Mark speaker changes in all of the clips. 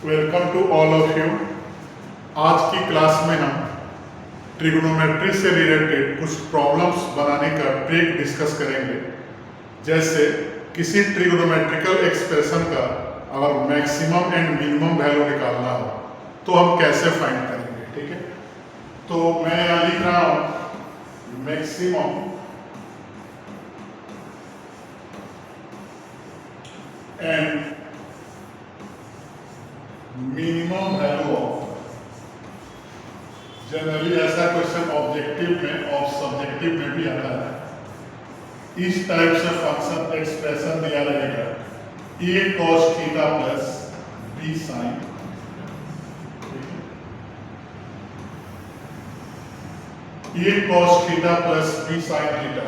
Speaker 1: Welcome to all of you. आज की class में हम ट्रिग्नोमेट्री से रिलेटेड कुछ प्रॉब्लम्स बनाने का ट्रिक डिस्कस करेंगे। जैसे किसी ट्रिग्नोमेट्रिकल एक्सप्रेशन का अगर मैक्सिमम एंड मिनिमम वैल्यू निकालना हो तो हम कैसे फाइंड करेंगे। ठीक है, तो मैं यहाँ लिख रहा हूँ maximum and minimum value of. Generally ऐसा क्वेश्चन ऑब्जेक्टिव में और सब्जेक्टिव में भी आता है। इस टाइप से फंक्शन एक्सप्रेशन दिया रहेगा a cos theta plus b sin, a cos theta plus b sin theta.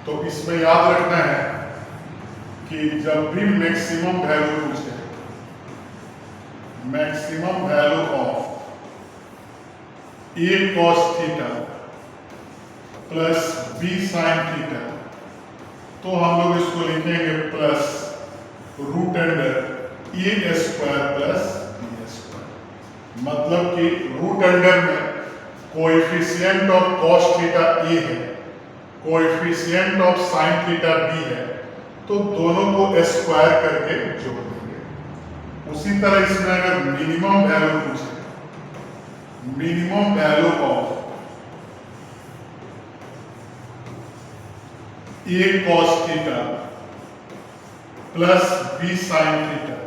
Speaker 1: तो इसमें याद रखना है कि जब भी मैक्सिमम वैल्यू पूछे, maximum value of a cos theta plus b sin theta, तो हम लोग इसको लिखेंगे plus root under a square plus b square. मतलब कि रूट अंडर में coefficient of cos theta a है, coefficient of sin theta b है, तो दोनों को स्क्वायर करके जोड़ देंगे। उसी तरह इसमें अगर मिनिमम वैल्यू पूछे, minimum value of a cos theta plus b sin theta,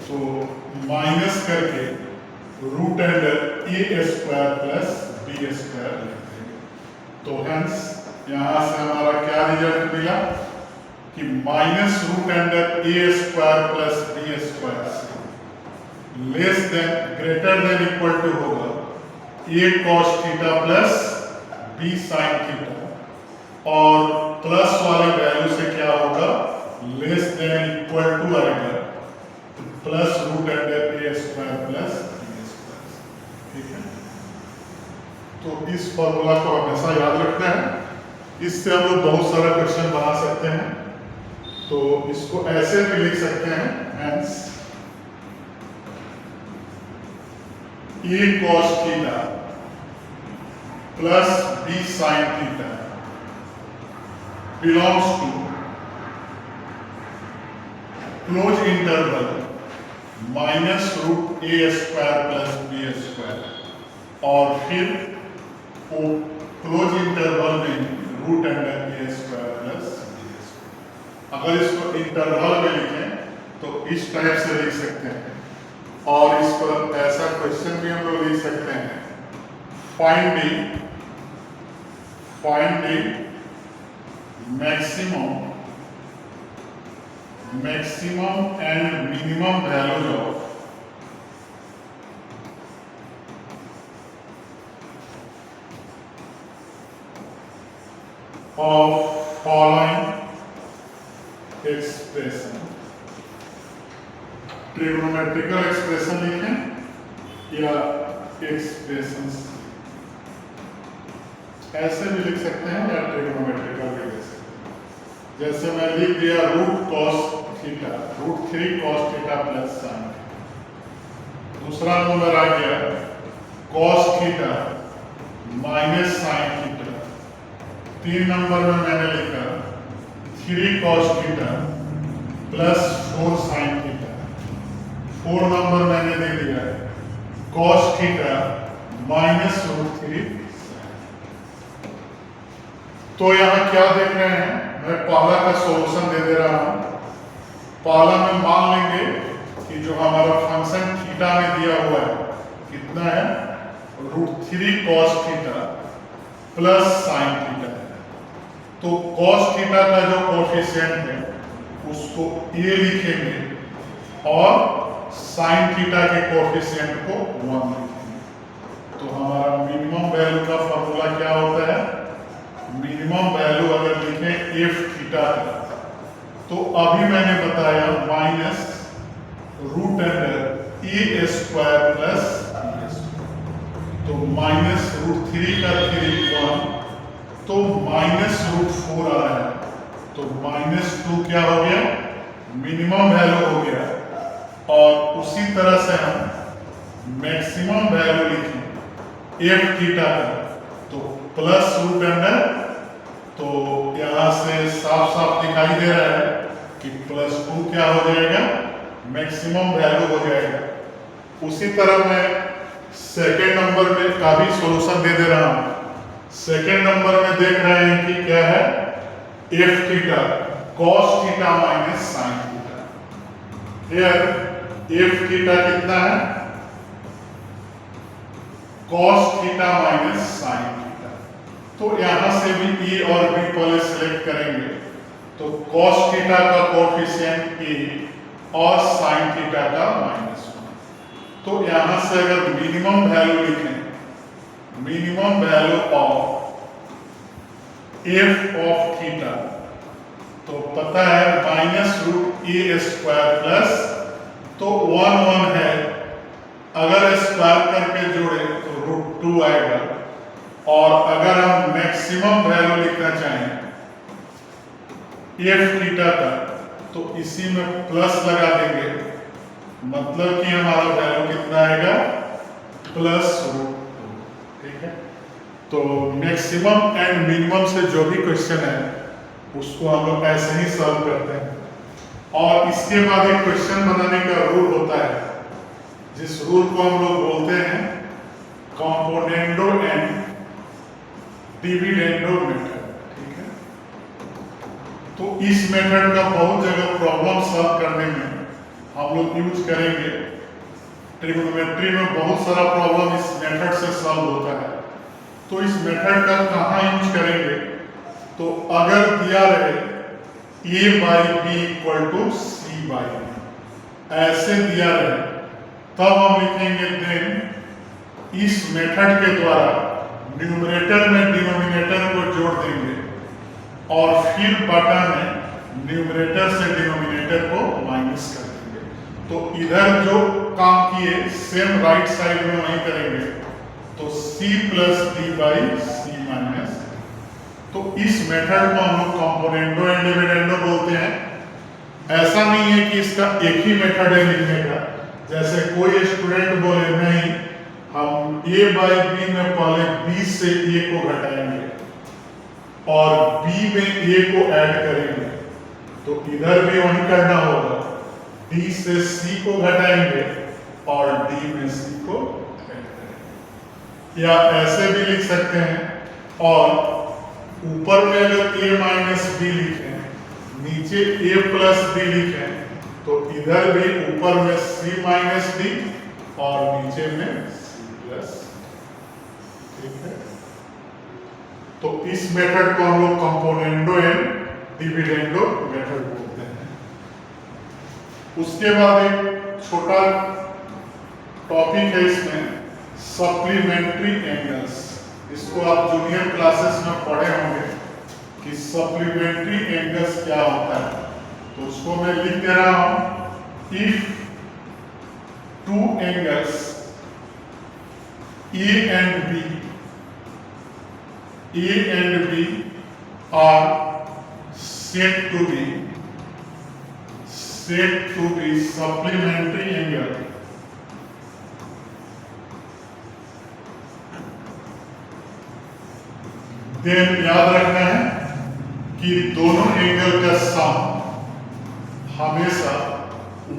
Speaker 1: तो माइनस करके root under a square plus b square लिख देंगे। तो हेंस यहां से हमारा क्या रिजल्ट मिला कि minus root under a square plus b square less than greater than equal to होगा a cos theta plus b sin theta, और प्लस वाले वैल्यू से क्या होगा, लेस देन इक्वल टू आएगा plus root under a square plus b square. ठीक है, तो इस फॉर्मूला को हमेशा याद रखना है। इससे हम लोग बहुत सारा क्वेश्चन बना सकते हैं। तो इसको ऐसे भी लिख सकते हैं, hence a cos theta plus b sin theta belongs to close interval minus root a square plus b square, और फिर वो क्लोज इंटरवल में root under a square plus b square. अगर इसको इंटरवल में लिखें तो इस टाइप से लिख सकते हैं, और इस पर ऐसा क्वेश्चन भी हम लोग लिख सकते हैं, finding maximum and minimum values of following expression. Trigonometrical expression लिखें या एक्सप्रेशंस, ऐसे भी लिख सकते हैं या ट्रिग्नोमेट्रिकल भी लिख सकते हैं। जैसे मैं लिख दिया root cos theta, root 3 cos theta plus sine. दूसरा नंबर आ गया cos theta minus sine theta. 3 number में मैंने लिखा 3 cos theta plus 4 sine theta. 4 number मैंने दे दिया कॉस थीटा माइनस रूट 3। तो यहाँ क्या देख रहे हैं, मैं पहला का सॉल्यूशन दे रहा हूँ। पहला में मान लेंगे कि जो हमारा फंक्शन थीटा में दिया हुआ है कितना है, root 3 cos theta plus sine theta है। तो कॉस थीटा का जो कोएफिशिएंट है उसको a लिखेंगे और साइन थीटा के कोएफिशिएंट को 1 लिखेंगे। तो हमारा मिनिमम वैल्यू का फॉर्मूला क्या होता है, मिनिमम वैल्यू अगर लिखें एफ थीटा का, तो अभी मैंने बताया माइनस रूट अंडर ए स्क्वायर प्लस बी स्क्वायर। तो माइनस रूट 3 का 3 1, तो माइनस रूट 4 आ रहा है, तो माइनस 2 क्या हो गया, मिनिमम वैल्यू हो गया। और उसी मैक्सिमम वैल्यू लिखें एफ थीटा का, तो प्लस रूट अंडर, तो यहां से साफ साफ दिखाई दे रहा है कि +2 क्या हो जाएगा, मैक्सिमम वैल्यू हो जाएगा। उसी तरह मैं सेकेंड नंबर में का भी सॉल्यूशन दे रहा हूं। सेकेंड नंबर में देख रहे हैं कि क्या है, F theta cos theta minus sine theta. Here F theta कितना है, cos theta minus sine theta. तो यहां से भी ए और बी पहले सिलेक्ट करेंगे, तो कॉस थीटा का कोएफिशिएंट ए और साइन थीटा का -1। तो यहां से अगर मिनिमम वैल्यू लिखें, minimum value of F of theta, तो पता है -√a² प्लस, तो 1 है, अगर स्क्वायर करके जोड़े तो √2 आएगा। और अगर हम मैक्सिमम वैल्यू लिखना चाहें एफ थीटा का, तो इसी में प्लस लगा देंगे, मतलब कि हमारा वैल्यू कितना आएगा, +√2। ठीक है, तो मैक्सिमम एंड मिनिमम से जो भी क्वेश्चन है उसको हम लोग ऐसे ही सॉल्व करते हैं। और इसके बाद एक क्वेश्चन बनाने का रूल होता है, जिस रूल को हम लोग बोलते हैं कंपोनेंडो एंड डिविडेंडो मेथड। ठीक है, तो इस मेथड का बहुत जगह प्रॉब्लम सॉल्व करने में हम लोग यूज करेंगे। ट्रिग्नोमेट्री में बहुत सारा प्रॉब्लम इस मेथड से सॉल्व होता है। तो इस मेथड का कहाँ यूज करेंगे, तो अगर दिया रहे a/b = c/b, ऐसे दिया रहे, तब हम लिखेंगे देन इस मेथड के द्वारा न्यूमरेटर में डिनोमिनेटर को जोड़ देंगे और फिर बटा में न्यूमरेटर से डिनोमिनेटर को माइनस कर देंगे। तो इधर जो काम किए सेम राइट साइड में वही करेंगे, तो c + d/c-। तो इस मेथड को हम लोग कंपोनेंडो एंड डिविडेंडो बोलते हैं। ऐसा नहीं है कि इसका एक ही मेथड है लिखने का, जैसे कोई स्टूडेंट बोले नहीं हम a/b में पहले b से a को घटाएंगे और b में a को ऐड करेंगे, तो इधर भी वही करना होगा, d से c को घटाएंगे और d में c को ऐड करेंगे। या ऐसे भी लिख सकते हैं, और ऊपर में अगर a - b लिखें, नीचे a + b लिखें, तो इधर भी ऊपर में c - d और नीचे में c+। ठीक है, तो इस मेथड को हम लोग कंपोनेंडो एंड डिविडेंडो मेथड बोलते हैं। उसके बाद एक छोटा टॉपिक है इसमें, सप्लीमेंट्री एंगल्स। इसको आप जूनियर क्लासेस में पढ़े होंगे कि सप्लीमेंट्री एंगल्स क्या होता है। तो उसको मैं लिख दे रहा हूं, if two angles A and B are said to be supplementary angle, then याद रखना है कि दोनों एंगल का सम हमेशा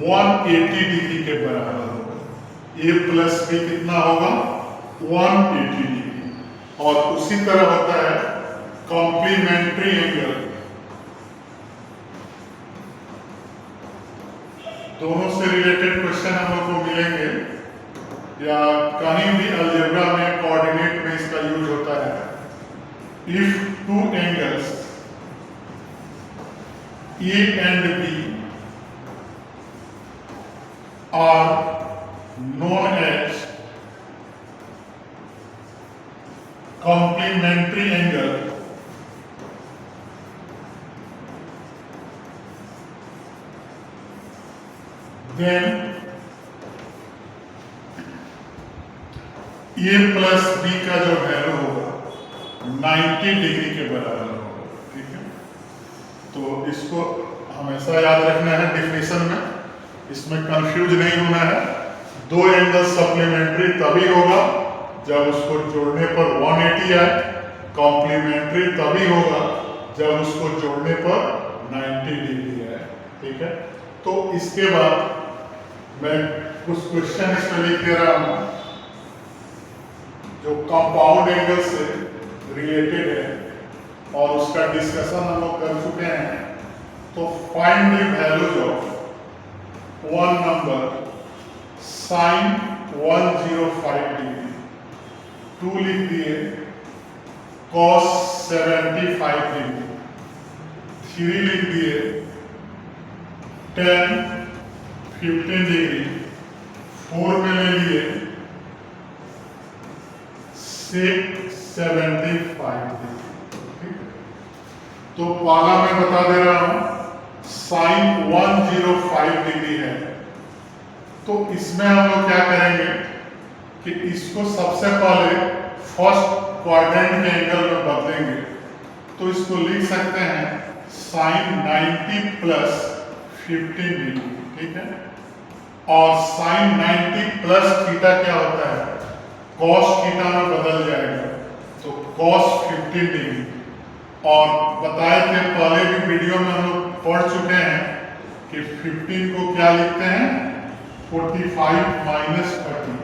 Speaker 1: 180 डिग्री के बराबर होगा। A + B कितना होगा, 180 डिग्री। और उसी तरह होता है कॉम्प्लीमेंट्री एंगल, दोनों से रिलेटेड क्वेश्चन हम लोग को मिलेंगे, या कहीं भी अलजेब्रा में कोऑर्डिनेट में इसका यूज होता है। If two angles A and B are known as complementary angle, then A + B का जो वैल्यू होगा 90 डिग्री के बराबर होगा। ठीक है, तो इसको हमेशा याद रखना है डेफिनेशन में, इसमें कंफ्यूज नहीं होना है। दो एंगल सप्लीमेंट्री तभी होगा जब उसको जोड़ने पर 180 आए, कॉम्प्लीमेंट्री तभी होगा जब उसको जोड़ने पर 90 डिग्री आए। ठीक है, तो इसके बाद मैं कुछ क्वेश्चन इसमें लिख दे रहा हूं जो कंपाउंड एंगल से रिलेटेड है और उसका डिस्कशन हम लोग कर चुके हैं। तो find the values of one number sine 105 degree, two लिख दिए कॉस 75 डिग्री, थ्री लिख दिए tan 15 डिग्री, फोर में ले लिए sec 75 डिग्री। तो पहला मैं बता दे रहा हूं साइन 105 डिग्री है, तो इसमें हम लोग क्या करेंगे कि इसको सबसे पहले फर्स्ट क्वाड्रेंट के एंगल में बदलेंगे। तो इसको लिख सकते हैं साइन 90 प्लस 15 डिग्री। ठीक है, और साइन 90 प्लस थीटा क्या होता है, कॉस थीटा में बदल जाएगा, तो कॉस 15 डिग्री। और बताए थे पहले भी वीडियो में हम लोग पढ़ चुके हैं कि 15 को क्या लिखते हैं 45 माइनस 30।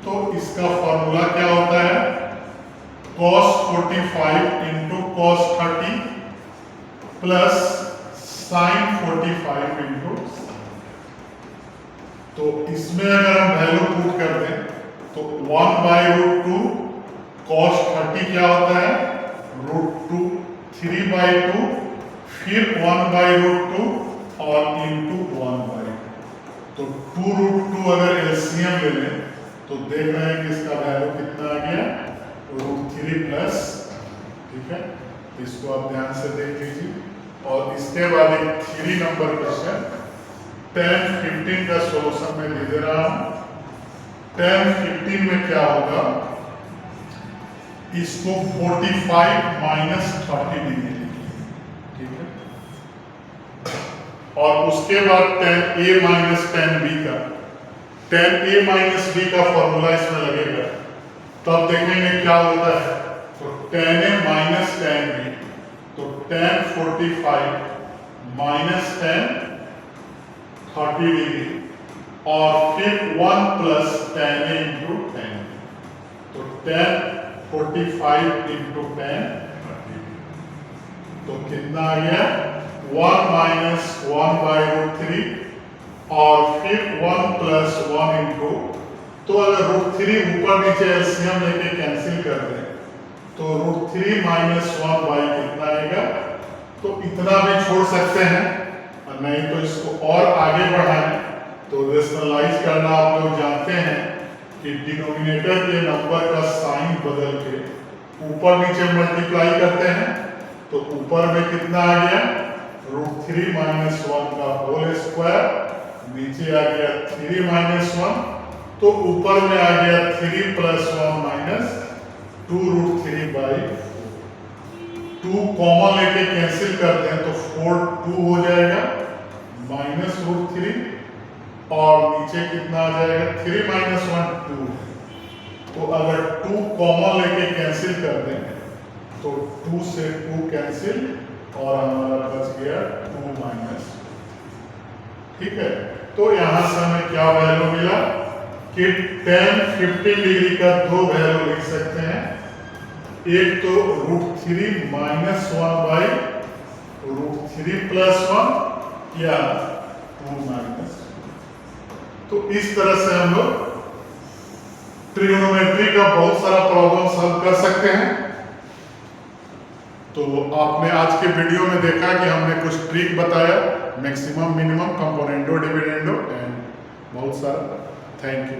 Speaker 1: तो इसका फॉर्मूला क्या होता है cos 45 into cos 30 plus sin 45 into. तो इसमें अगर हम वैल्यू पुट कर दें तो 1/√2 cos 30 क्या होता है √2, 3/2, फिर 1/√2 और इंटू 1/2। तो 2√2 अगर एलसीएम ले लें तो देख रहे हैं कि इसका वैल्यू कितना आ गया √3 प्लस। ठीक है, इसको आप ध्यान से देख लीजिए। और इसके बाद एक 3 नंबर क्वेश्चन tan 15 का सॉल्यूशन में दे रहा हूं। tan 15 में क्या होगा, इसको 45 माइनस 30 डिग्री लिखिए। ठीक है, और उसके बाद tan A minus tan B का, tan A माइनस B का फॉर्मूला इसमें लगेगा, तब देखेंगे क्या होता है। तो tan A minus tan B, तो tan 45 माइनस tan 30 डिग्री और फिर 1 plus tan A into tan B, तो tan 45 इंटू tan 30। तो कितना आ गया 1 माइनस 1/√3 और फिर 1 प्लस 1 इंटू। तो अगर √3 ऊपर नीचे एलसीएम लेके कैंसिल कर दें तो √3 माइनस 1 कितना आएगा। तो इतना भी छोड़ सकते हैं, और नहीं तो इसको और आगे बढ़ाएं तो रेशनलाइज करना आप लोग जानते हैं कि डिनोमिनेटर के नंबर का साइन बदल के ऊपर नीचे मल्टीप्लाई करते हैं। तो ऊपर में कितना आ गया √3 माइनस 1 का होल स्क्वायर, नीचे आ गया 3 माइनस 1, तो ऊपर में आ गया 3 प्लस 1 माइनस 2√3/4। 2 कॉमन लेके कैंसिल करते हैं तो 4 2 हो जाएगा माइनस √3, और नीचे कितना आ जाएगा 3 माइनस 1 2। तो अगर 2 कॉमन लेके कैंसिल कर दें तो 2 से 2 कैंसिल और हमारा बच गया 2 माइनस। ठीक है, तो यहां से हमें क्या वैल्यू मिला कि tan 15 डिग्री का दो वैल्यू लिख सकते हैं, एक तो √3 माइनस 1/√3 प्लस 1 या 2 माइनस। तो इस तरह से हम लोग ट्रिग्नोमेट्री का बहुत सारा प्रॉब्लम सॉल्व कर सकते हैं। तो आपने आज के वीडियो में देखा कि हमने कुछ ट्रिक बताया, maximum, minimum, componendo, dividendo and बहुत सारा। Thank you.